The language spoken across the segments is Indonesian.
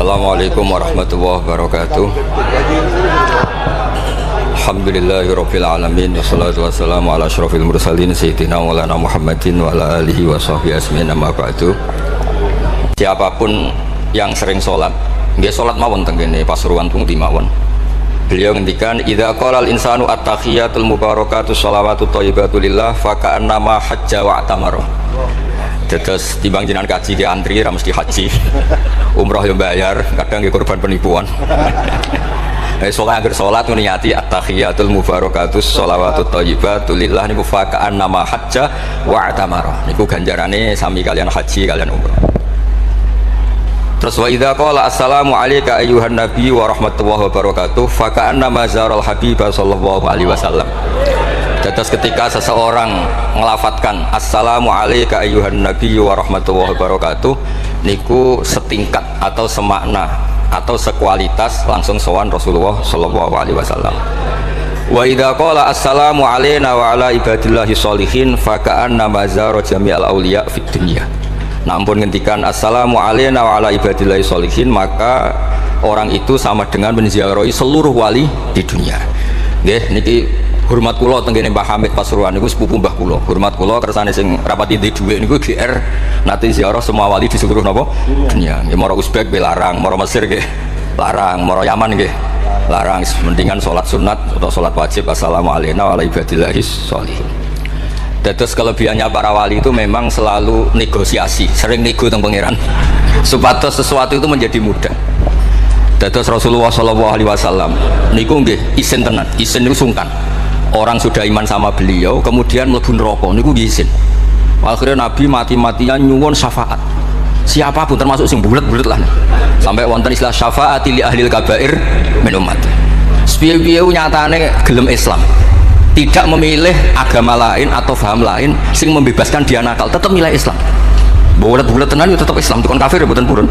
Assalamualaikum warahmatullahi wabarakatuh. Alhamdulillahirabbil alamin wassalatu wassalamu ala asyrofil mursalin sayyidina maulana Muhammadin wa ala alihi wa sahbihi ajmain amma ba'du. Siapapun yang sering sholat, nggih sholat mawon teng kene Pasuruan Pungti mawon. Beliau ngendikan idza qala al insanu at-tahiyatul mubarakatus shalawatut thayyibatu lillah fa ka'annama hajja wa atamara. Terus timbang jenengan kaji ke antri ra mesti haji. Umroh yo bayar, kadang nggih korban penipuan. Soalnya agar sholat niati at-tahiyatul mubarakatus sholawatut thayyibatu lillah niku fa ka'annama hajja wa atamara. Niku ganjarane sami kalian haji kalian umroh. Terus wa idza qala assalamu alayka ayyuhan nabi wa rahmatullahi wabarakatuh fa ka'annama zaral habibah sallallahu alaihi wasallam. Terus ketika seseorang melafatkan assalamu alayka ayyuhan nabi wa rahmatullahi wabarakatuh niku setingkat atau semakna atau sekualitas langsung sowan Rasulullah sallallahu alaihi wasallam. Wa idza qala assalamu alayna wa ala ibadillahi sholihin fa ka'annama zara jami'al auliya fid dunya. Nah, ampun ngendikan assalamu alayna wa ala ibadillahi sholihin, maka orang itu sama dengan menziarahi seluruh wali di dunia. Nggih niki hormat kula tenggene Mbah Hamid Pasuruan niku sepupu Mbah kula. Hormat kula kersane sing rapati di dhuwit niku GR nate ziarah semua wali di seluruh napa dunia. Nggih mara Uzbek nggih larang, mara Mesir nggih larang, mara Yaman nggih larang. Mendingan salat sunat atau salat wajib assalamu alayna wa ala ibadillahi sholihin. Terus kelebihannya para wali itu memang selalu negosiasi, sering nego teng pangeran supados sesuatu itu menjadi mudah. Terus Rasulullah sallallahu alaihi wasallam niku nggih isin tenan, isin niku sungkan. Orang sudah iman sama beliau kemudian mlebu neraka niku nggih isin. Akhirnya Nabi mati-matian nyuwun syafaat. Siapapun termasuk sing bulet-bulet lah. Sampai wonten istilah syafaati li ahlil kabair min umat. Piye-piye nyatane gelem Islam. Tidak memilih agama lain atau paham lain sing membebaskan dia nakal, tetap milih Islam. Bulet-bulet tenan itu tetap Islam, bukan kafir bukan purun.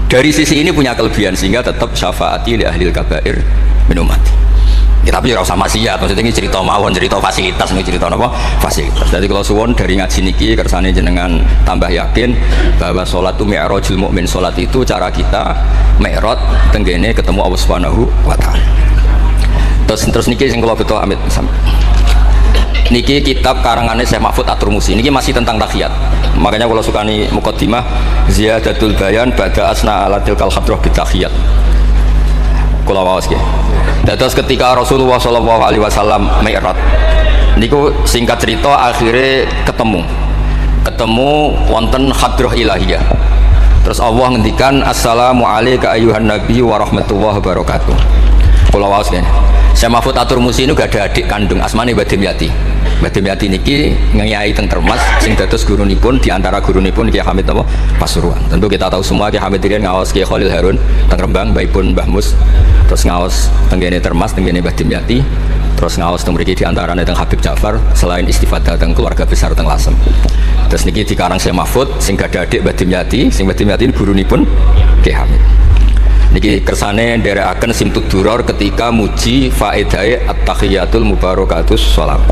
Dari sisi ini punya kelebihan sehingga tetap syafaati li ahlil kabair min umat. Ya, tapi ora usah maksiat, maksudnya ini cerita mawon, cerita fasilitas, ini cerita apa? Fasilitas. Jadi kalau suwon dari ngaji niki kersane jenengan tambah yakin bahwa sholat itu mi'rajul mukmin, sholat itu cara kita mi'raj tenggene ketemu Allah Subhanahu wa taala. Terus niki sing kula beto amit niki kitab karangannya Syekh Mahfud At-Turmusi niki masih tentang tahiyat. Makanya kalau sukani muqaddimah ziyadatul bayan ba'da asna ala tilkal hadrah bitahiyat. Kula waos nggih. Terus ketika Rasulullah sallallahu alaihi wasallam mi'raj niku singkat cerita akhirnya ketemu wonten hadrah ilahiyah. Terus Allah ngendikan assalamu alayka ayyuhan nabi wa rahmatullahi wabarakatuh. Kula waos nggih. Syekh Mahfud At-Turmusi ini gak ada adik kandung asmane Mbah Dimyati. Mbah Dimyati niki ngiyai teng Termas sing dados gurunipun di antara gurunipun Kyai Hamid apa Pasuruan. Tentu kita tahu semua Kyai Hamid riyen ngaos Kyai Khalil Harun teng Rembang, mbaipun Mbah Mus. Terus ngaos teng kene Termas teng kene Mbah Dimyati. Terus ngaos teng mriki di antarane teng Habib Ja'far selain istifadah teng keluarga besar teng Lasem. Terus niki dikarang Syekh Mahfud sing gak ada adik Mbah Dimyati, sing Mbah Dimyati ini gurunipun Kyai Hamid. Niki kersane nderekaken simtud duror ketika muji faedahe at-tahiyatul mubarakatus shalawat.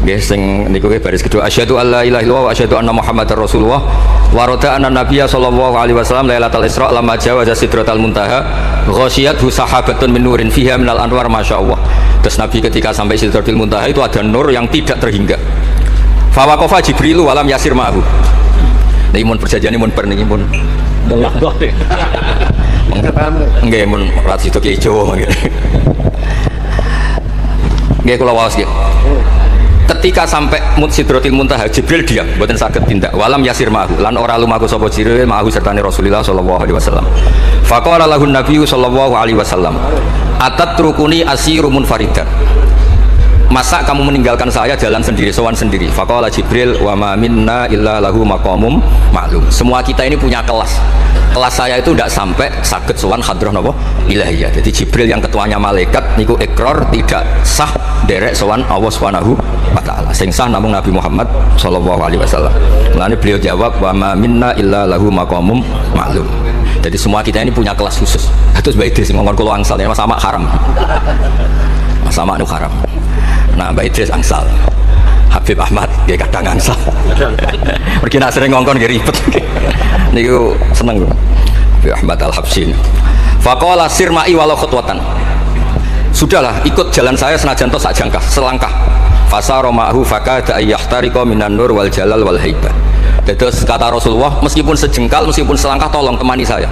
Nggih sing niku baris kedua asyhadu alla ilaha illallah wa asyhadu anna muhammadar rasulullah wa rada anna nabiyya sallallahu alaihi wasallam lailatul isra lamma jawaza sidratal muntaha ghasyiyathu sahabatun min nurin fiha minal anwar masyaallah. Terus Nabi ketika sampai sidratul muntaha itu ada nur yang tidak terhingga. Fa waqafa jibril walam yasir ma'hu. Niki mun perjanjiane mun per niki mun delak deh. Nggih mun ora sido Ki Jawa nggih. Nggih kula waos nggih. Ketika sampai Sidratil Muntaha Jibril diam, mboten saged tindak. Walam yasir ma'hu lan ora lumaku sapa Jibril ma'hu sertane Rasulullah sallallahu alaihi wasallam. Faqala lahu Nabi sallallahu alaihi wasallam, "Atatrukuni asiru munfaridan." Masa kamu meninggalkan saya jalan sendiri, sowan sendiri? Faqala Jibril wa ma minna illa lahu maqamum ma'lum. Semua kita ini punya kelas. Kelas saya itu tidak sampai sakit sowan hadrah napa ilahiyah. Jadi Jibril yang ketuanya malaikat niku ikrar tidak sah derek sowan Allah Subhanahu wa taala. Sing sah namung Nabi Muhammad sallallahu alaihi wasallam. Lalu beliau jawab wa ma minna illa lahu maqamum ma'lum. Jadi semua kita ini punya kelas khusus. Terus Mbak Idris ngomong kula angsal ya sama haram. Sama nu haram. Nah Mbak Idris angsal. Habib Ahmad dia kadang angsal. Pergi nak sering ngongkon nggih ribet. Niku seneng lho. Ahmad Al-Habsyi. Faqala sirma'i walau khutwatan. Sudahlah, ikut jalan saya senajan to sak jangkah, selangkah. Fasara ma'hu fakada ayyahtariqa minan nur wal jalal wal haibah. Terus kata Rasulullah, meskipun sejengkal, meskipun selangkah, tolong temani saya.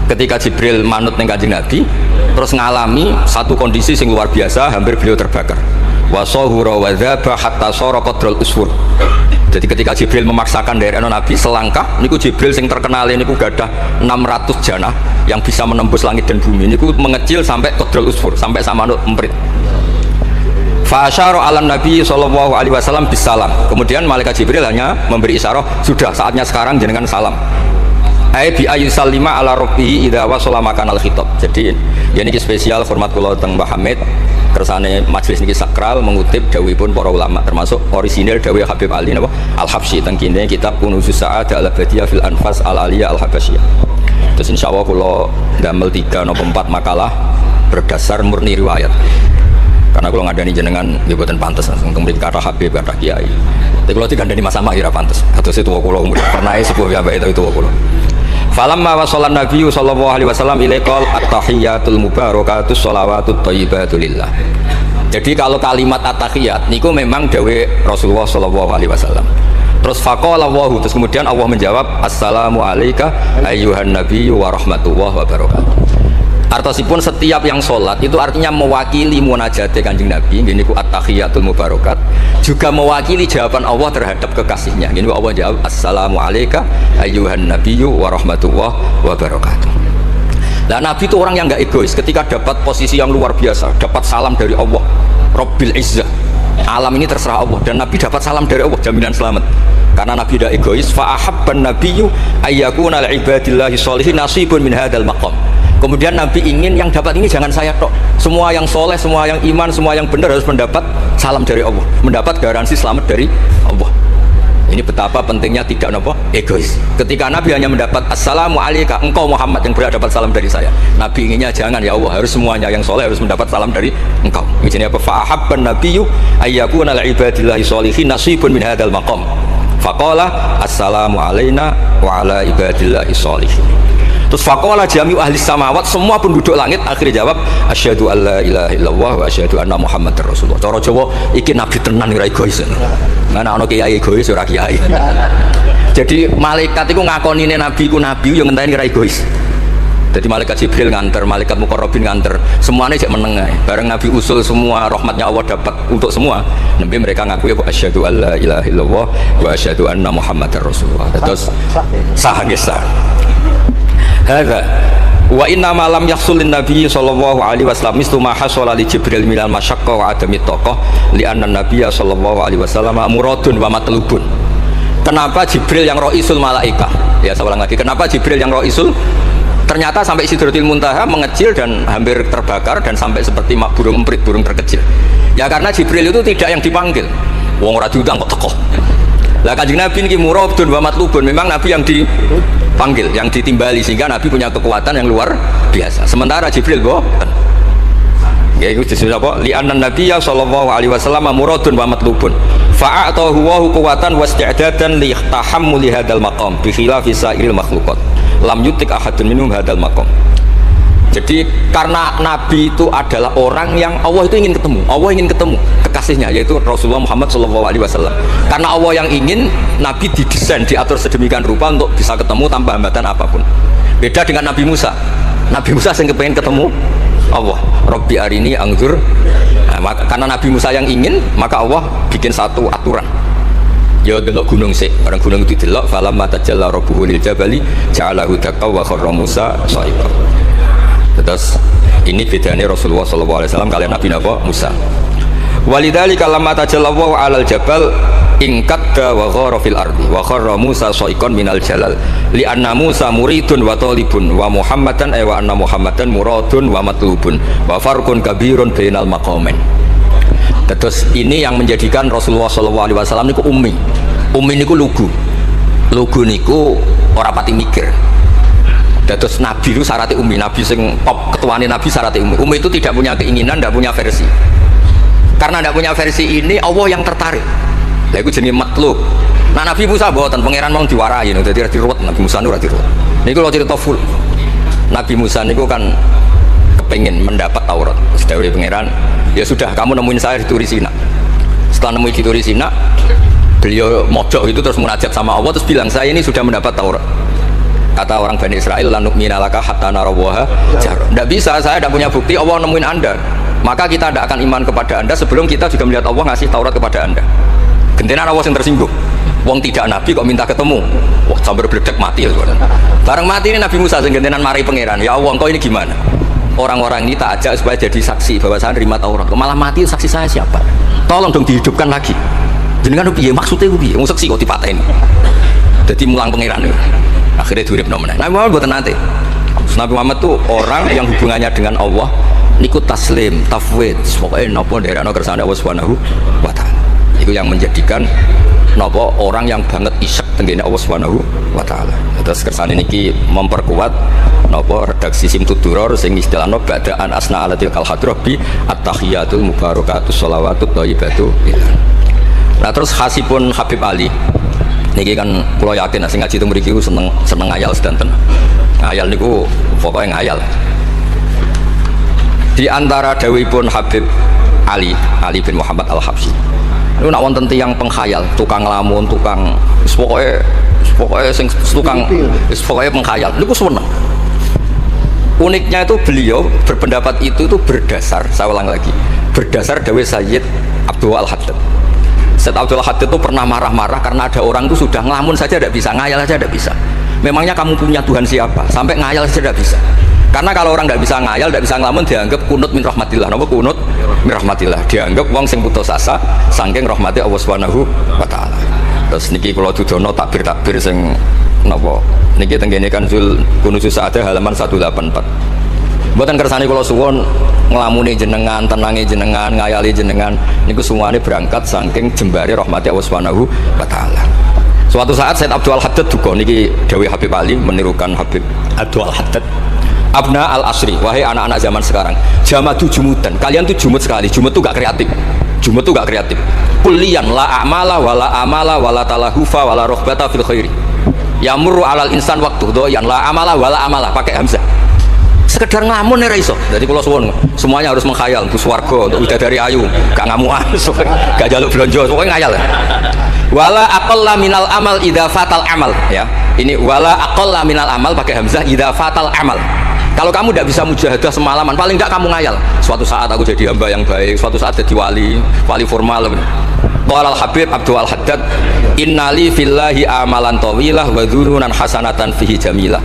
Ketika Jibril manut ning Kanjeng Nabi, terus ngalami satu kondisi sing luar biasa, hampir beliau terbakar. Wa sahura wa dzaba hatta sara qadrul usfur. Jadi ketika Jibril memaksakan dari Nabi selangkah, niku Jibril sing terkenal niku gadah 600 janah yang bisa menembus langit dan bumi. Niku mengecil sampai qadrul usfur, sampai sama emprit. Fa asyara 'ala Nabi sallallahu alaihi wasallam bisalam. Kemudian malaikat Jibril hanya memberi isyarat, sudah saatnya sekarang jenengan salam. Ai bi ayyusallima ala rabbihi idza wasala makanal khitab. Jadi ya niki spesial hormat kula teng Mbah Hamid. Kersane majelis niki sakral mengutip dawuhipun para ulama termasuk orisinil dawuh Habib Ali napa Al-Habsyi teng kene kitab Kunuzus Sa'adah al-Abadiyah fil Anfas al-Aliyah al-Habasyiyah. Terus insyaallah kula ndamel 3 napa 4 makalah berdasar murni riwayat. Karena kalau ngadani jenengan nggih boten pantes langsung mriki kata Habib kata Kiai. Tapi kalau dikandani Mas Sama ora pantes. Kados itu kula pernah sepuh ya bae itu kula. Falamma wasala Nabi sallallahu alaihi wasallam ilaikal at-tahiyatul mubarakatus sholawatut thayyibatu lillah. Jadi kalau kalimat at-tahiyat niku memang dawe Rasulullah sallallahu alaihi wasallam. Terus faqala Allahu, terus kemudian Allah menjawab assalamu alayka ayyuhan nabiyyu wa rahmatullahi wa barakatuh. Artosipun setiap yang sholat itu artinya mewakili munajate Kanjeng Nabi, gini ku at-tahiyatul mubarakat, juga mewakili jawaban Allah terhadap kekasihnya. Gini Allah jawab assalamu alayka ayyuhan nabiyyu wa rahmatullahi wa barakatuh. Nah, Nabi itu orang yang nggak egois. Ketika dapat posisi yang luar biasa, dapat salam dari Allah, Rabbil Izzah, alam ini terserah Allah, dan Nabi dapat salam dari Allah, jaminan selamat. Karena Nabi tidak egois. Fa ahabban nabiyyu ayyakuna li ibadillahi sholihin nasibun min hadzal maqam. Kemudian Nabi ingin yang dapat ini jangan saya tok. Semua yang soleh, semua yang iman, semua yang benar harus mendapat salam dari Allah, mendapat garansi selamat dari Allah. Ini betapa pentingnya tidak nopo egois. Ketika Nabi hanya mendapat assalamu alayka engkau Muhammad yang berhak dapat salam dari saya. Nabi inginnya jangan ya Allah, harus semuanya yang soleh harus mendapat salam dari engkau. Ini apa? Fa ahabban nabiyyu ayyakuna li ibadillahi sholihin nasibun min hadzal maqam. Faqala assalamu alaina wa ala ibadillahi sholihin. Terus faqala jami'u ahli samawat, semua penduduk langit akhirnya jawab asyhadu alla ilaha illallah wa asyhadu anna muhammadar rasulullah. Cara Jawa iki nabi tenan ora egois. Mana ana kiai egois ora kiai. Jadi malaikat iku ngakonine nabi ku nabi yo ngenteni ora egois. Jadi malaikat Jibril nganter, malaikat Muqarrabin nganter, semuanya cek meneng ae. Bareng Nabi usul semua rahmatnya Allah dapat untuk semua. Nabi mereka ngakui asyhadu alla ilaha illallah wa asyhadu anna muhammadar rasulullah. Terus sah nggih sah. Hadza wa inna ma lam yahsulin nabi sallallahu alaihi wasallam mislu ma hasala li Jibril minal masyaqqa wa adami taqah li anna nabiyya sallallahu alaihi wasallam muradun wa matlubun. Kenapa Jibril yang raisul malaika? Ya saya ulang lagi, kenapa Jibril yang raisul? Ternyata sampai Sidratil Muntaha mengecil dan hampir terbakar dan sampai seperti burung emprit, burung terkecil. Ya karena Jibril itu tidak yang dipanggil. Wong ora diundang kok teko. Lah Kanjeng Nabi niki muradun wa matlubun, memang Nabi yang dipanggil, yang ditimbali, sehingga Nabi punya kekuatan yang luar biasa. Sementara Jibril boten. Ya itu disebut apa? Li anna nabiyya sallallahu alaihi wasallam muradun wa matlubun. Fa'atahu wa quwwatan wasti'dadan li tahammuli hadzal maqam bi khilafi sa'iril makhluqat. Lam yutik ahadun minhum hadzal maqam. Jadi karena Nabi itu adalah orang yang Allah itu ingin ketemu, Allah ingin ketemu kekasihnya yaitu Rasulullah Muhammad SAW. Karena Allah yang ingin, Nabi didesain, diatur sedemikian rupa untuk bisa ketemu tanpa hambatan apapun. Beda dengan Nabi Musa. Nabi Musa yang kepengen ketemu Allah. Rabbi arini angzur. Nah, karena Nabi Musa yang ingin, maka Allah bikin satu aturan. Ya delok gunung sik, bareng gunung itu delok falamma tajalla rabbuhu lil jabali ja'alahu dakka wa kharra Musa sha'iqan. Terus ini bedanya Rasulullah SAW kalian Nabi Musa. Walidzalika lamma tajallallahu 'alal jabal ingkadda wa ghara fil ardi wa kharra Musa sha'iqan minal jalal li anna Musa muridun wa talibun wa Muhammadan wa anna Muhammadan muradun wa matlubun wa farqun kabirun bainal maqamain. Terus ini yang menjadikan Rasulullah SAW niku ummi. Ummi niku lugu. Lugu niku ora pati mikir. Terus Nabi itu syaratnya umi, Nabi sing top ketuane Nabi syaratnya umi. Umi itu tidak punya keinginan, tidak punya versi. Karena tidak punya versi ini, Allah yang tertarik. Lah itu jenis matlub. Nah Nabi Musa boten pangeran mau diwarai, jadi diruwet Nabi Musa nu ora diruwet. Niku kalau cerita full. Nabi Musa niku kan kepengen mendapat Taurat. Sedawuhe pangeran, ya sudah kamu nemuin saya di Turi Sina. Setelah nemuin di Turi Sina, beliau mojok itu terus munajat sama Allah terus bilang saya ini sudah mendapat Taurat. Kata orang Bani Israel, lanuk minalaka hatta narawaha jar. Tidak bisa, saya tidak punya bukti Allah nemuin Anda. Maka kita tidak akan iman kepada Anda sebelum kita juga melihat Allah ngasih Taurat kepada Anda. Gentenan Allah yang tersinggung. Wong tidak nabi kok minta ketemu. Wah, sambil bledek mati ya. Bareng mati ini Nabi Musa sing gentenan mari pangeran. Ya Allah, engkau ini gimana? Orang-orang ini tak ajak supaya jadi saksi bahwa saya terima Taurat. Malah mati saksi saya siapa? Tolong dong dihidupkan lagi. Jenengan piye maksudnya piye? Wong saksi kok dipateni. Jadi mulang pangeran. Akhirnya diuripno meneh. Nabi Muhammad mboten nate. Nabi Muhammad tuh orang yang hubungannya dengan Allah niku taslim, tafwid, pokoke napa nderekno kersane Allah Subhanahu wa taala. Itu yang menjadikan napa orang yang banget isek tenggene Allah Subhanahu wa taala. Terus kersane niki memperkuat napa redaksi Simtud Duror sing istilahno ba'daan asna alatil kal hadrah bi at-tahiyatul mubarakatus shalawatut thayyibatu. Nah terus khasipun Habib Ali niki kan kula yakin sing ngaji teng mriki seneng ngayal sedanten. Ngayal niku pokoke ngayal. Di antara dawuhipun Habib Ali bin Muhammad Al-Habsyi. Niku nak wonten tiyang penghayal, tukang lamun, tukang pokoke sing tukang pokoke penghayal. Niku seneng. Uniknya itu beliau berpendapat itu berdasar, saya ulang lagi, berdasar dawuh Sayyid Abdul Al-Haddad. Sayyid Abdul Haddad itu pernah marah-marah karena ada orang itu sudah ngelamun saja tidak bisa, ngayal saja tidak bisa. Memangnya kamu punya Tuhan siapa? Sampai ngayal saja tidak bisa. Karena kalau orang tidak bisa ngayal, tidak bisa ngelamun, dianggap kunut min rahmatillah. Napa kunut min rahmatillah? Dianggap wong sing putus asa saking rahmati Allah Subhanahu wa taala. Terus niki kula dudono takbir sing napa? Niki tenggene kan Kunuzul Sa'adah halaman 184. Mboten kersane kula suwun nglamune jenengan, tenange jenengan, ngayali jenengan niku semuanya berangkat saking jembare rahmati Allah Subhanahu wa taala. Suatu saat Said Abdul Haddad duka niki dawuh Habib Ali menirukan Habib Abdul Haddad. Abna al-asri, wahai anak-anak zaman sekarang, jamadu jumudan, kalian tuh jumud sekali. Jumud tuh gak kreatif. Jumud tuh gak kreatif. Kulian la a'mala wala talahufa wala rohbata fil khairi. Yamurru alal insan waktu doyan la amala pakai hamzah. Sekedar ngamun nih raiso. Jadi kalau semuanya harus menghayal untuk swarga, untuk bidadari ayu, gak ngamuan, gak jaluk belonjo, pokoknya ngayal. Wala aqalla minal amal idza fatal amal, ya. Ini wala aqalla minal amal pakai hamzah idza fatal amal. Kalau kamu tidak bisa mujahadah semalaman, paling tidak kamu ngayal. Suatu saat aku jadi hamba yang baik, suatu saat jadi wali formal. Qala al-Habib Abdul Haddad, innali fillahi amalan tawilah wa dhununan hasanatan fihi jamilah.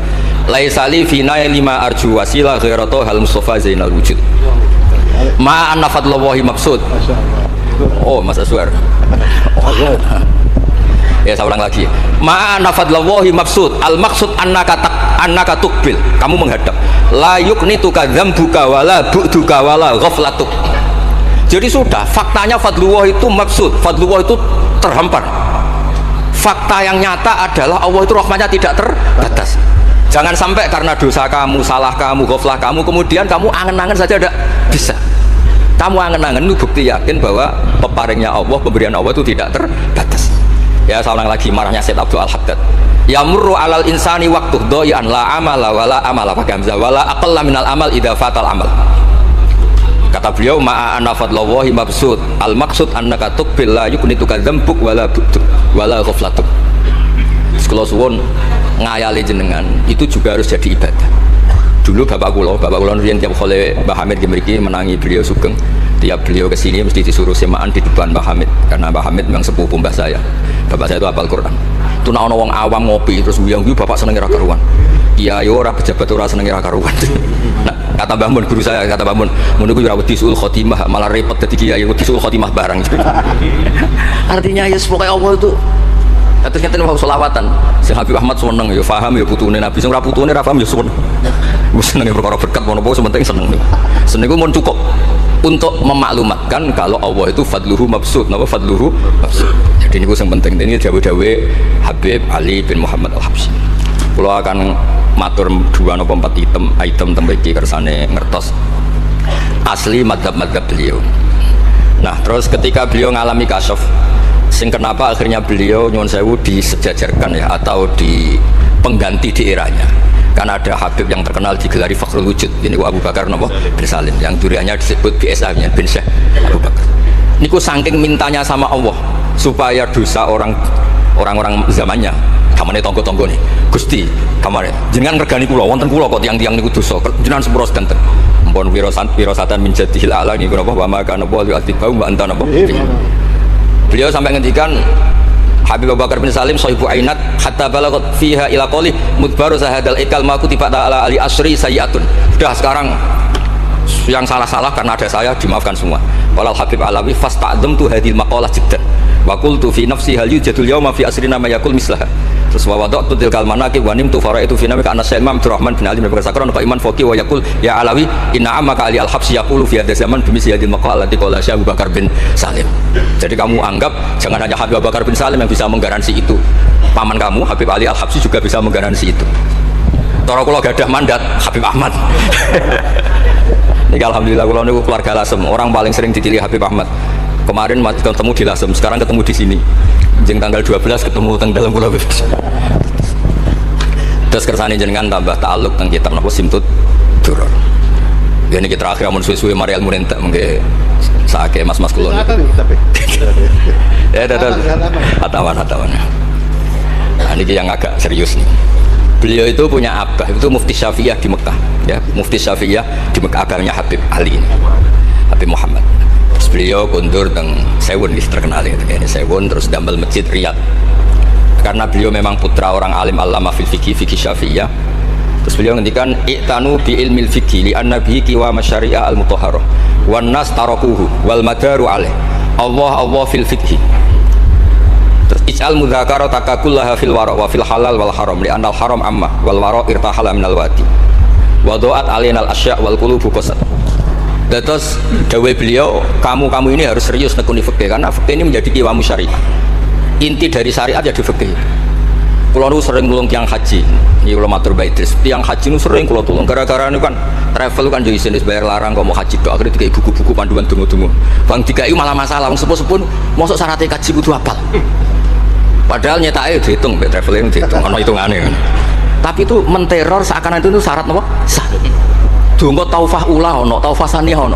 Laisa li fina lima arju wasilah ghairatu hal Mustafa Zainal Wujud. Ma anna fadlallahi maqsud. Oh, Mas Aswar. Ya saya ulang lagi. Ma'ana fadlallahi mabsud. Al maksud annaka tuqbil. Kamu menghadap. La yuqnituka dzambuka wala bu'duka wala ghaflatuk. Jadi sudah, faktanya fadlullah itu mabsud. Fadlullah itu terhampar. Fakta yang nyata adalah Allah itu rahmatnya tidak terbatas. Jangan sampai karena dosa kamu, salah kamu, ghaflah kamu, kemudian kamu angen-angen saja tidak bisa. Kamu angen-angen itu bukti yakin bahwa peparingnya Allah, pemberian Allah itu tidak terbatas. Ya saya ulang lagi marahnya Said Abdul Haddad. Yamurru alal insani waktu doyan la amala pakai hamzah wala aqalla minal amal idza fatal amal. Kata beliau ma'a anna fadlallahi mabsud. Al maksud annaka tuqbil la yuknituka dzambuk wala bu'duk wala ghaflatuk. Kalau suwun ngayali jenengan itu juga harus jadi ibadah. Dulu bapak kula riyen tiap kali Mbah Hamid mriki menangi beliau sugeng. Tiap beliau ke sini mesti disuruh semaan di depan Mbah Hamid karena Mbah Hamid memang sepupu mbah saya. Bapak saya itu hafal Quran. Itu nak ono wong awam ngopi terus guyang bapak seneng ra karuan. Iya yo ora pejabat ora seneng ra karuan. Nah, kata Mbah Mun guru saya, kata Mbah Mun, ngono ku ora wedi suul khotimah, malah repot dadi kiai wedi suul khotimah barang. Artinya ya pokoke Allah itu ternyata mau selawatan. Sing Habib Ahmad seneng ya paham ya putune Nabi, sing ora putune ra paham ya seneng. Wis seneng perkara berkat mono-mono sementing seneng. Seneng ku mun cukup untuk memaklumatkan kalau Allah itu fadluhu mabsud. Napa fadluhu mabsud? Jadi ini yang penting. Ini dawuh-dawuh Habib Ali bin Muhammad Al-Habsyi. Kalau akan matur 2 atau 4 item tembiki kersane ngertos asli madhab-madhab beliau. Nah terus ketika beliau ngalami kasyaf, sing kenapa akhirnya beliau nyuwun sewu disejajarkan ya atau di pengganti di eranya. Kan ada Habib yang terkenal digelari Fakhrul Wujud, ini Abu Bakar nopo bin Salim, yang duriannya disebut BSA-nya bin Syekh Abu Bakar. Niku saking mintanya sama Allah supaya dosa orang-orang zamannya, kamane tonggo-tonggo nih, Gusti, kamane jenengan regani kula, wonten kula kok tiang-tiang niku dosa, jenengan sepuro sedanten. Mpun wirosatan min jadihil a'la niku napa wa ma kana wa yu'atibau wa anta napa. Beliau sampai ngendikan Habib Abu Bakar bin Salim sahibu ainat hatta balagot fiha ila qoli mudbaru sahadal ikal ma kutiba ta'ala ali asri sayyatun. Sudah sekarang yang salah-salah karena ada saya dimaafkan semua. Walal Habib Alawi fasta'dzamtu hadhil maqalah jiddan wa qultu fi nafsi hal yujadul yawma fi asrina ma yaqul mislaha. Terus wa wada'tu tilkal manaqib wa nimtu faraitu fi nafsi kana Sayyid Abdurrahman bin Ali bin Sakran fa iman faqih wa yaqul ya Alawi inna ammaka ali al-habsi yaqulu fi hadha zaman bimisli hadhil maqalah allati qala Syekh Abu Bakar bin Salim. Jadi kamu anggap jangan hanya Habib Abu Bakar bin Salim yang bisa menggaransi itu, paman kamu Habib Ali Al-Habsyi juga bisa menggaransi itu. Toro kula gadah mandat Habib Ahmad. Ini alhamdulillah kula niku keluarga Lasem, orang paling sering dipilih Habib Ahmad. Kemarin ketemu di Lasem, sekarang ketemu di sini. Jeng tanggal 12 ketemu teng dalam kula. Terus kersane jenengan tambah ta'alluq teng kitab napa Simtud Duror. Ya niki terakhir amun suwe-suwe mari ilmu entek mengke sake mas-mas kula. Ya dadah. Hatawan. Nah, ini yang agak serius nih. Beliau itu punya abah, itu Mufti Syafi'iyah di Mekah, ya Mufti Syafi'iyah di Mekah, abahnya Habib Ali ini, Habib Muhammad. Terus beliau kundur teng Sewun, terkenal itu, ini Sewun, terus damel masjid Riyadh. Karena beliau memang putra orang alim alama fil fikih Syafi'iyah. Terus beliau ngendikan i'tanu bi ilmil fikih li anna bihi qiwa masyari'a al mutahharah wan nas tarakuhu wal madaru alaih. Allah fil fikih. Ij'al mudzakkara takakullaha fil wara wa fil halal wal haram li anal haram amma wal wara irtahala minal wadi wa do'at alainal asya' wal qulubu qasad. Terus dawuh beliau, kamu ini harus serius nekuni fikih karena fikih ini menjadi qiwamu syariah. Inti dari syariat ya di fikih. Kula nu sering mulung tiang haji. Iki kula matur Mbak Idris, tiang haji nu sering kula tulung gara-gara niku kan travel kan yo isin wis bayar larang kok mau haji tok akhire dikai buku-buku panduan donga-donga. Bang dikai malah masalah wong sepuh-sepuh mosok syaratnya kaji kudu hafal. Padahal nyetake dihitung, mbek traveling dihitung, ana hitungane kan. Tapi itu menteror seakan itu syarat napa? Sah. Donga taufah ula ana, taufah saniyah ana.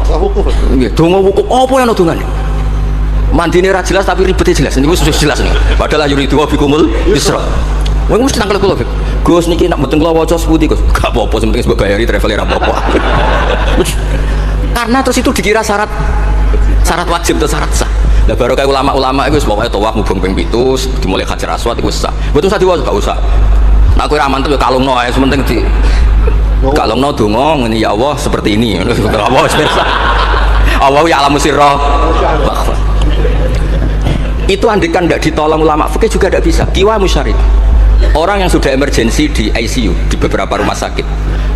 Nggih, donga wukuf apa ana dongane? Mandine ra jelas tapi ribete jelas. Niku wis jelas niku. Padahal yuridu bikumul yusra. Wong mesti tangkel kula, Gus niki nak mboten kula waca seputi, Gus. Gak apa-apa, sing penting mbok bayari traveler apa-apa. Karena terus itu dikira syarat wajib atau syarat sah. Lah baru kayak ulama-ulama itu pokoknya tawaf mubeng ping 7 dimulai Hajar Aswad itu sah. Mboten usah diwaca, gak usah. Nek kowe ra mantep ya kalungno ae sementing di kalungno donga ngene ya Allah seperti ini. Allah wis pirsa. Allah ya alamu sirra. Itu andikan tidak ditolong ulama fikih juga tidak bisa. Kiwa musyari. Orang yang sudah emergensi di ICU di beberapa rumah sakit,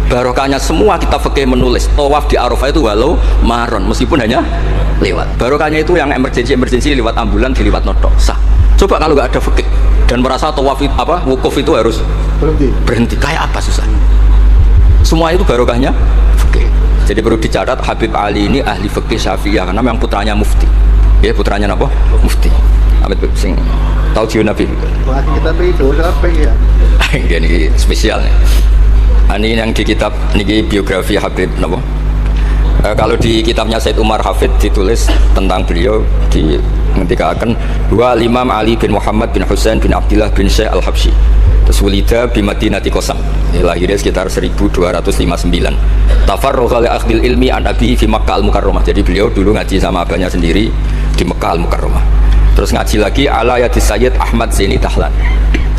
barokahnya semua kita fikih menulis tawaf di Arafah itu walau maron meskipun hanya lewat. Barokahnya itu yang emergensi lewat ambulan diliwat notok sah. Coba kalau nggak ada fikih dan merasa tawaf wukuf itu harus berhenti kayak apa susah. Semua itu barokahnya fikih. Jadi perlu dicatat Habib Ali ini ahli fikih Syafi'iyah karena memang putranya mufti. Ya putranya apa? Mufti. Amit sing tahu jiwa Nabi. Kita itu apa ya? Ini spesial nih. Ini yang di kitab niki biografi Habib napa? Kalau di kitabnya Said Umar Hafid ditulis tentang beliau di mengendikakan dua Imam Ali bin Muhammad bin Husain bin Abdullah bin Syekh Al-Habsyi. Terus wulida bi Madinati Qasam. Lahirnya sekitar 1259. Tafarrugha li akhdil ilmi an abihi fi Makkah Al-Mukarramah. Jadi beliau dulu ngaji sama abahnya sendiri di Makkah Al-Mukarramah. Terus ngaji lagi ala yadis Sayyid Ahmad Zaini Dahlan.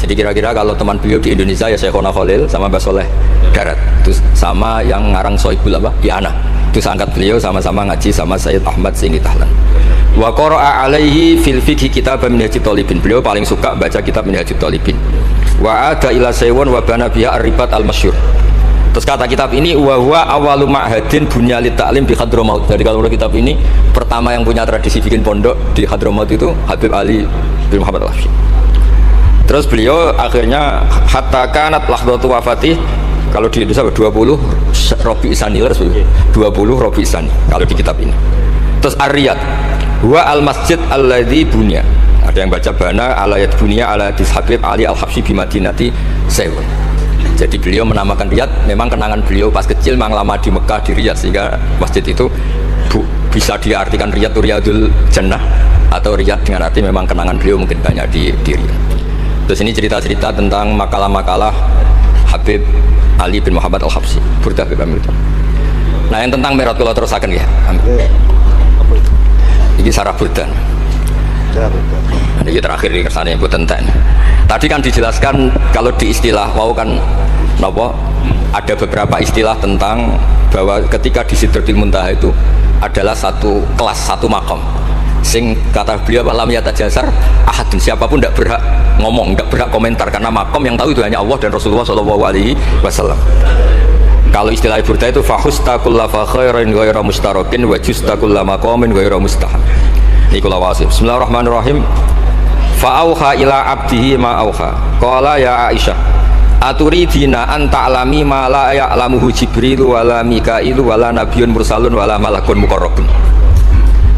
Jadi kira-kira kalau teman beliau di Indonesia ya Syekhona Khalil sama Mbah Soleh Darat. Terus sama yang ngarang Soibul Yana. Itu seangkat beliau sama-sama ngaji sama Sayyid Ahmad Zaini Dahlan. Wa qara'a alaihi fil fiqhi kitab Minhajut Thalibin. Beliau paling suka baca kitab Minhajut Thalibin. Wa ada ila saywun wa bana biha ar-ribat al-masyhur. Terus kata kitab ini wa huwa awalu ma'hadin bunya li ta'lim bi Hadramaut. Jadi kalau kitab ini pertama yang punya tradisi bikin pondok di Hadramaut itu Habib Ali bin Muhammad Al-Habsyi. Terus beliau akhirnya hatta kanat lahdatu wafati, kalau di Indonesia 20 Robi Isani, 20 Robi Isani kalau di kitab ini. Terus Ar-Riyad huwa al-masjid alladzi bunya. Ada yang baca bana alayat bunya ala hadis Habib Ali Al-Habsyi bi Madinati Sewun. Jadi beliau menamakan Riyadh, memang kenangan beliau pas kecil memang lama di Mekah di Riyadh, sehingga masjid itu bisa diartikan Riyadh itu Riyadul Jannah, atau Riyadh dengan arti memang kenangan beliau mungkin banyak di Riyadh. Terus ini cerita-cerita tentang makalah-makalah Habib Ali bin Muhammad Al-Habsyi, Burdah bin Hamid. Nah yang tentang Mi'raj kalau terusakan ya. Ini sarah Burdah. Ini terakhir di kesannya Bu Tenten. Tadi kan dijelaskan kalau di istilah wow kan ada beberapa istilah tentang bahwa ketika di Sidratul Muntaha itu adalah satu kelas, satu makom. Sing kata beliau lam yatajasar ahadun, siapapun tidak berhak ngomong, tidak berhak komentar, karena makom yang tahu itu hanya Allah dan Rasulullah SAW. Kalau istilah Burdah itu fahusta kulla fa khairin ghaira mustarakin wa justa kulla maqamin ghaira mustahab. Ini kula wasif. Bismillahirrahmanirrahim. Fa auha ila abdihi ma auha. Qala ya Aisyah, aturidina an ta'lami ma la ya'lamuhu Jibril wala Mikail wala nabiyyun mursalun wala malakun muqarrabun.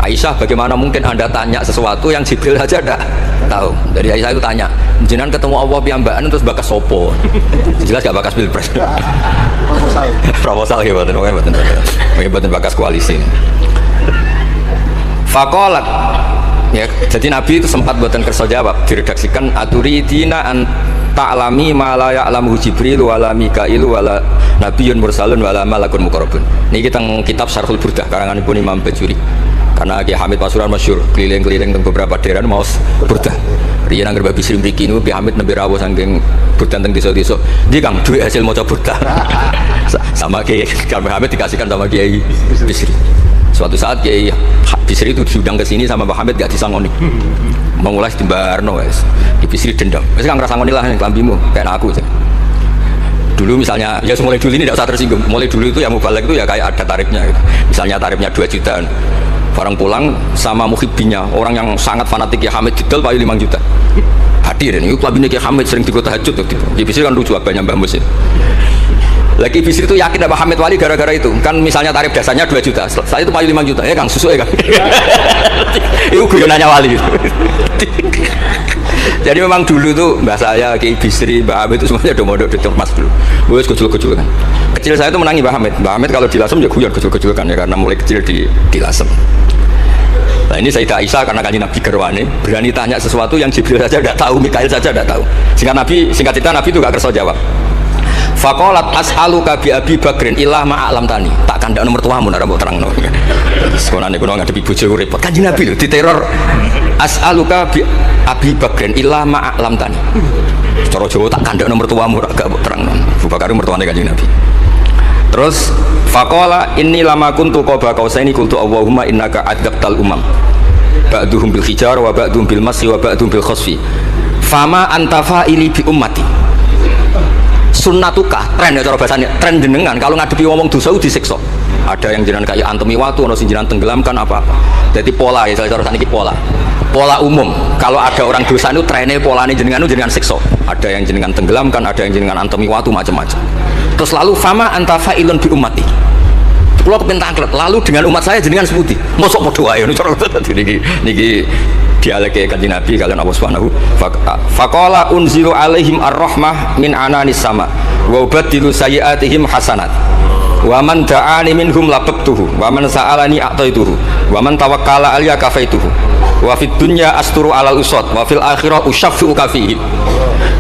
Aisyah, bagaimana mungkin Anda tanya sesuatu yang Jibril saja tidak tahu? Dari Aisyah itu tanya, jenengan ketemu Allah piyambakan terus bakas sopo? Jelas gak bakas pilpres? Proposal ya, betul bakas koalisi. Fakolat, ya, jadi Nabi itu sempat buatan kerja jawab, diredaksikan aturidina an ta'lami ma la ya'lamuhu Jibril wala Mikail wala nabiyyun mursalun wala malakun muqarrabun. Ini kita kitab Syarhul Burdah karangan Ibnu Imam Bajuri. Karena Kiai Hamid Pasuruan masyhur keliling-keliling di beberapa daerah mau Burdah. Riyen anggere Babi Sri mriki niku Kiai Hamid nembe rawuh saking Burdah teng desa-desa. Ndi Kang duwe hasil maca Burdah. Sama Kiai Hamid dikasihkan sama Kiai Bisri. Suatu saat Kiai Bisri itu diundang ke sini sama Pak Hamid gak disangoni. Mengulas di Barno wes. Ki Bisri dendam. Wes Kang rasangoni lah ning klambimu kayak aku aja. Dulu misalnya ya mulai dulu ini tidak usah tersinggung. Mulai dulu itu ya mubalek itu ya kayak ada tarifnya gitu. Misalnya tarifnya 2 jutaan. Barang pulang sama muhibbinya, orang yang sangat fanatik ya Hamid didol payu 5 juta. Hadir ini klubnya Kiai Hamid sering digo tahajud gitu. Ki Bisri kan lucu banyak Mbak Mus. Lagi Bisri itu yakin Mbak Hamid wali gara-gara itu. Kan misalnya tarif dasarnya 2 juta. Saya itu payu 5 juta. Ya Kang susu ya Kang. Itu guyonannya wali. Jadi memang dulu tuh mbak saya, Kiai Bisri, Mbak Hamid itu semuanya udah modok di mas dulu. Wes kecil-kecil kan. Kecil saya itu menangi Mbak Hamid. Mbak Hamid kalau di Lasem ya guyon kecil-kecil kan ya, karena mulai kecil di Lasem. Nah ini Sayyidah Aisyah karena kanjeng Nabi gerwane berani tanya sesuatu yang Jibril saja tidak tahu, Mikail saja tidak tahu. Singkat cerita Nabi itu gak kerso jawab. Faqalat as'aluka bi Abi Bakrin illah ma'alam tani. Tak kandak nomor tuamu nek mbok terangno. Sekolahane kuno ngadepi bojo repot. Kanjeng Nabi lho diteror. As'aluka bi Abi Bakrin illah ma'alam tani. Cara Jawa tak kandak nomor tuamu gak mbok terangno. Abu Bakar mertuane Kanjeng Nabi. Terus faqala inni lama kuntu qaba qausaini qultu Allahumma innaka adzabtal umam. Ba'duhum bil hijar wa ba'duhum bil masyi wa ba'duhum bil khasfi. Fama anta fa'ili bi ummati. Sunnatukah tren ya cara bahasanya, tren jenengan kalau ngadepi ngomong dosa disiksa. Ada yang jenengan kayak antemi watu, ono sing jenengan tenggelamkan apa-apa. Jadi pola ya cara saniki pola umum. Kalau ada orang dosa itu trennya polanya jenengan itu jenengan siksa. Ada yang jenengan tenggelamkan, ada yang jenengan antemi watu, macam-macam. Terus lalu fama anta fa'ilun bi ummati. Kula kepentangklet, lalu dengan umat saya jenengan sebuti. Mosok padha wae ngono cara niki dialeke Kanjeng Nabi kalian Allah Subhanahu faqala unzilu alaihim ar-rahmah min ananis sama wa ubadilu sayiatihim hasanat wa man da'ani minhum labtuhu wa man sa'alani a'taituhu wa man tawakkala alayya kafaituhu wa fid dunya asturu alal usad wa fil akhirah usyaffi'u kafihi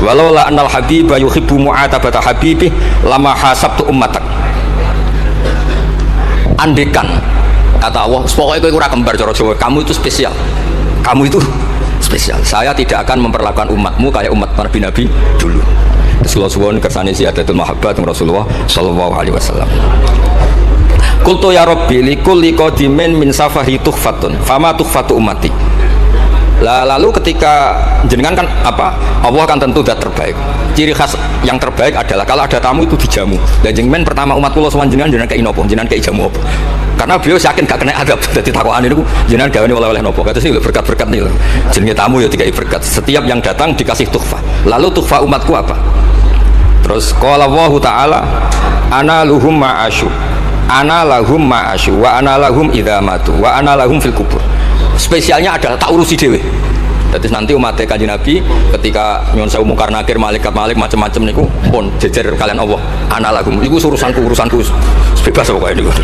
walau la annal habiba yuhibbu mu'atabata habibi lama hasabtu ummatak. Andekan kata Allah pokoknya kowe ora kembar cara Jawa, kamu itu spesial. Kamu itu spesial. Saya tidak akan memperlakukan umatmu kayak umat Nabi dulu. Rasulullah SAW kersane ziyadatul mahabbat Rasulullah sallallahu alaihi wasallam. Qultu ya Rabbi likulli qadimin min safahi tuhfatun fama tuhfatu ummati. Lalu ketika jenengan kan apa? Allah kan tentu zat terbaik. Ciri khas yang terbaik adalah kalau ada tamu itu dijamu. Dan jenengan pertama umat kula sowan jenengan kei napa? Jenengan kei jamu apa? Karena beliau yakin gak kena adab. Dadi takokan niku jenengan gawe oleh-oleh napa? Kados niku berkat-berkat niku. Jenenge tamu ya dikai berkat. Setiap yang datang dikasih tuhfah. Lalu tuhfah umatku apa? Terus qala Allahu taala ana lahum ma'asyu. Ana lahum ma'asyu wa ana lahum idza matu wa ana lahum fil kubur. Spesialnya adalah tak urusi dewe. Jadi nanti umat Kanjeng Nabi ketika nyuwun sewu mungkar nakir malaikat macam-macam niku pun jejer kalian Allah ana lagum iku urusanku bebas pokoke niku.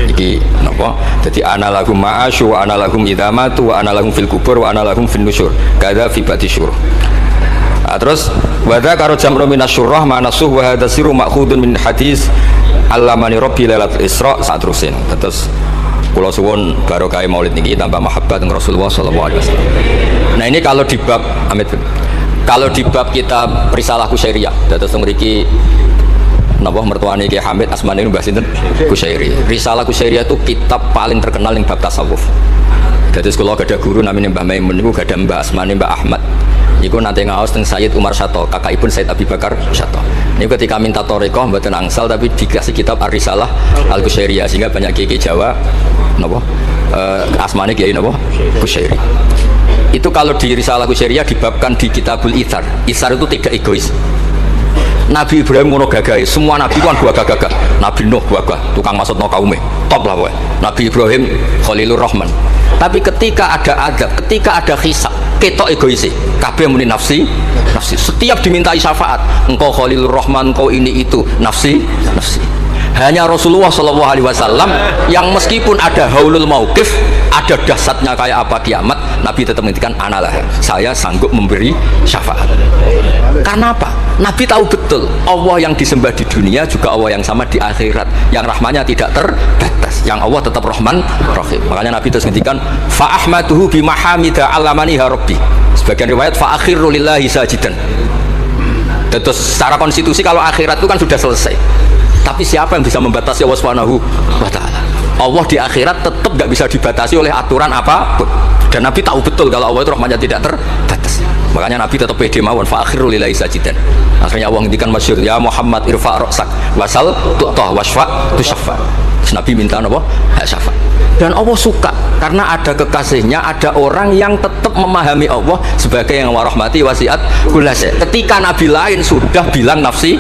Iki napa? Dadi ana lagum ma'asyu wa ana lagum idamatu wa ana lagum fil kubur wa ana lagum fin nusyur. Kadza fi batisyur. Terus wada karo jam'u minasyurrah ma'nasuh wa hadza sirru ma'khudun min hadis allamani rabbi lailatul isra saterusin. Terus kula suwun barokah maulid niki tambah mahabbat dengan Rasulullah sallallahu alaihi wasallam. Nah ini kalau di bab kitab Risalah Kusyairiyah dados mriki napa mertuane Ki Hamid asmane Mbah sinten Kusyairi. Risalah Kusyairiyah itu kitab paling terkenal ing bab tasawuf. Dados kula gadah guru namanya Mbah Maimun niku gadah Mbah asmane Mbah Ahmad. Niku nate ngaos teng Sayyid Umar Syato, kakakipun Sayyid Abi Bakar Syato. Niku ketika minta thariqah mboten angsal tapi dikasih kitab Ar-Risalah Al-Kusyairiyah sehingga banyak kiai Jawa napa asmane kiai napa Kusyairi. Itu kalau di Risalah Kusyairiyah dibabkan di Kitabul Itsar. Itsar itu tidak egois. Nabi Ibrahim ngono gagahe, semua nabi kan gagah-gagah. Nabi Nuh gagah, tukang maksudno kaume. Top lah kowe. Nabi Ibrahim Khalilur Rahman. Tapi ketika ada adab, ketika ada hisab, ketok egois. Kabeh muni nafsi. Setiap dimintai syafaat, engkau Khalilur Rahman, engkau ini itu, nafsi. Hanya Rasulullah SAW yang meskipun ada haulul mauqif, ada dahsyatnya kayak apa kiamat, Nabi tetap menghentikan analah, saya sanggup memberi syafaat. Karena apa? Nabi tahu betul Allah yang disembah di dunia juga Allah yang sama di akhirat, yang rahmannya tidak terbatas, yang Allah tetap Rahman Rahim. Makanya Nabi terus menghentikan fa ahmaduhu bi mahamida alamani rabbi. Sebagian riwayat fa akhiru lillahi sajidan. Terus secara konstitusi kalau akhirat itu kan sudah selesai. Tapi siapa yang bisa membatasi Allah Subhanahu wa ta'ala? Allah di akhirat tetap gak bisa dibatasi oleh aturan apapun. Dan Nabi tahu betul kalau Allah itu rahmatnya tidak terbatas. Makanya Nabi tetap pede mawon fa akhiru lillahi sajidan. Akhirnya Allah ngendikan masyhur ya Muhammad irfa ra'sak wasal tu'tah wasfa tusyaffa. Nabi minta apa? Syafaat. Dan Allah suka karena ada kekasihnya, ada orang yang tetap memahami Allah sebagai yang warahmati wasiat kullasa. Ketika Nabi lain sudah bilang nafsi.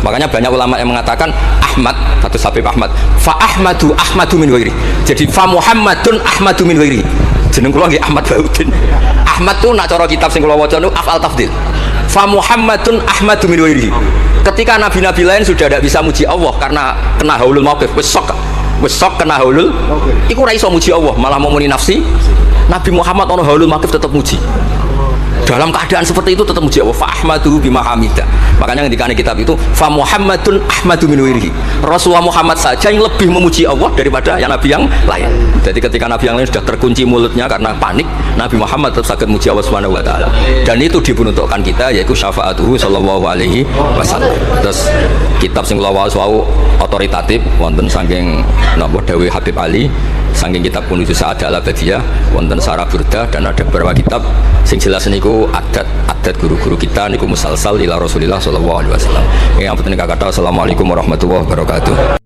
Makanya banyak ulama yang mengatakan Ahmad, Fatus Habib Ahmad, fa Ahmadu min wairi. Jadi fa Muhammadun Ahmadu min wairi. Jeneng kula nggih Ahmad Baudin. Ahmad tuh nak cara kitab sing kula waca niku afal tafdil. Fa Muhammadun Ahmadu min wairi. Ketika nabi-nabi lain sudah tidak bisa muji Allah karena kena haulul mauqif, wis sok kena haulul. Iku ora iso muji Allah, malah mau muni nafsi. Nabi Muhammad ono haulul mauqif tetap muji. Dalam keadaan seperti itu tetap muji Allah. Fa ahmaduhu bima hamida. Makanya ketika kitab itu fa Muhammadun Ahmadu min wirihi. Rasulullah Muhammad saja yang lebih memuji Allah daripada yang nabi yang lain. Jadi ketika nabi yang lain sudah terkunci mulutnya karena panik, Nabi Muhammad tetap saged muji Allah Subhanahu wa taala. Dan itu diperuntukkan kita yaitu syafaatuhu sallallahu alaihi wasallam. Terus kitab sing kula wau otoritatif wonten saking napa dawuh Habib Ali, saking kitab Kunuzus Sa'adah Al-Abadiyah wonten Sarah Burdah dan ada beberapa kitab sing jelas niku adat guru-guru kita niku musalsal ila Rasulillah sallallahu alaihi wasallam. Yang penting kata assalamualaikum warahmatullahi wabarakatuh.